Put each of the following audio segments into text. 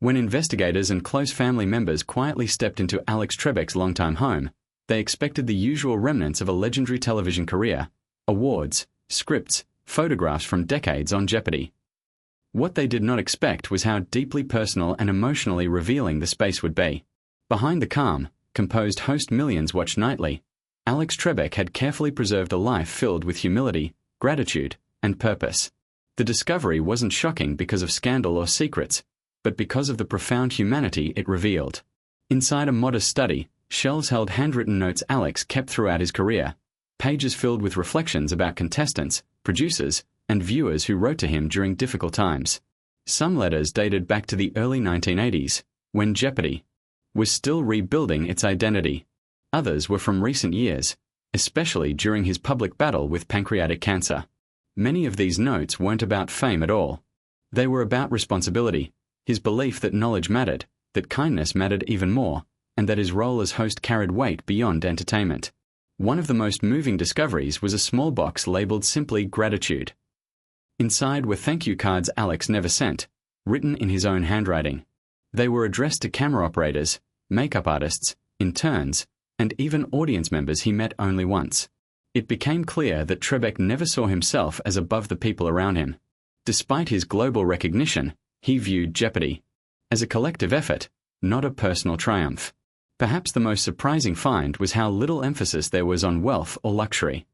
When investigators and close family members quietly stepped into Alex Trebeks' longtime home, they expected the usual remnants of a legendary television career: awards, scripts, photographs from decades on Jeopardy. What they did not expect was how deeply personal and emotionally revealing the space would be. Behind the calm, composed host millions watched nightly, Alex Trebek had carefully preserved a life filled with humility, gratitude, and purpose. The discovery wasn't shocking because of scandal or secrets, but because of the profound humanity it revealed. Inside a modest study, shelves held handwritten notes Alex kept throughout his career, pages filled with reflections about contestants, producers, and viewers who wrote to him during difficult times. Some letters dated back to the early 1980s, when Jeopardy was still rebuilding its identity. Others were from recent years, especially during his public battle with pancreatic cancer. Many of these notes weren't about fame at all. They were about responsibility, his belief that knowledge mattered, that kindness mattered even more, and that his role as host carried weight beyond entertainment. One of the most moving discoveries was a small box labeled simply "Gratitude." Inside were thank you cards Alex never sent, written in his own handwriting. They were addressed to camera operators, makeup artists, interns, and even audience members he met only once. It became clear that Trebek never saw himself as above the people around him. Despite his global recognition, he viewed Jeopardy as a collective effort, not a personal triumph. Perhaps the most surprising find was how little emphasis there was on wealth or luxury.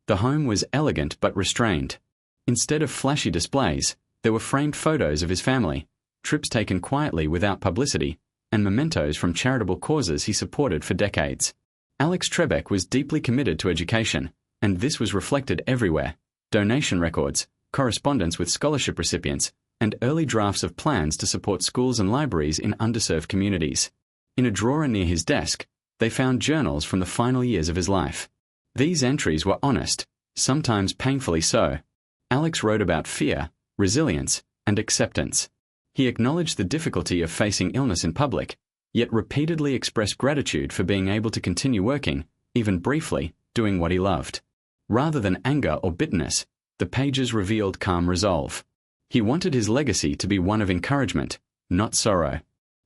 The home was elegant but restrained. Instead of flashy displays, there were framed photos of his family, trips taken quietly without publicity, and mementos from charitable causes he supported for decades. Alex Trebek was deeply committed to education, and this was reflected everywhere: donation records, correspondence with scholarship recipients, and early drafts of plans to support schools and libraries in underserved communities. In a drawer near his desk, they found journals from the final years of his life. These entries were honest, sometimes painfully so. Alex wrote about fear, resilience, and acceptance. He acknowledged the difficulty of facing illness in public, yet repeatedly expressed gratitude for being able to continue working, even briefly, doing what he loved. Rather than anger or bitterness, the pages revealed calm resolve. He wanted his legacy to be one of encouragement, not sorrow.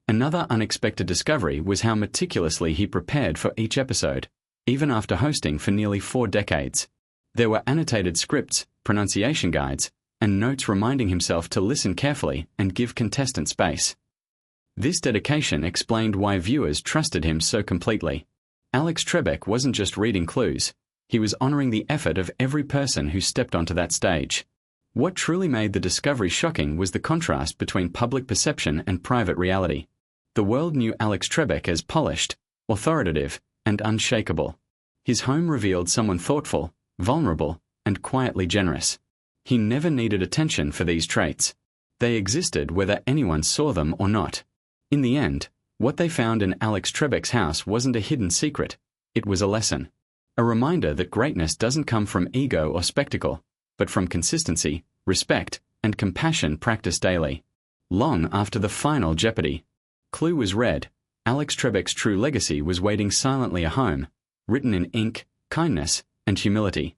Another unexpected discovery was how meticulously he prepared for each episode, even after hosting for nearly 4 decades. There were annotated scripts, pronunciation guides, and notes reminding himself to listen carefully and give contestants space. This dedication explained why viewers trusted him so completely. Alex Trebek wasn't just reading clues, he was honoring the effort of every person who stepped onto that stage. What truly made the discovery shocking was the contrast between public perception and private reality. The world knew Alex Trebek as polished, authoritative, and unshakable. His home revealed someone thoughtful, vulnerable, and quietly generous. He never needed attention for these traits. They existed whether anyone saw them or not. In the end, what they found in Alex Trebek's house wasn't a hidden secret, it was a lesson. A reminder that greatness doesn't come from ego or spectacle, but from consistency, respect, and compassion practiced daily. Long after the final Jeopardy clue was read, Alex Trebek's true legacy was waiting silently at home, written in ink, kindness, and humility.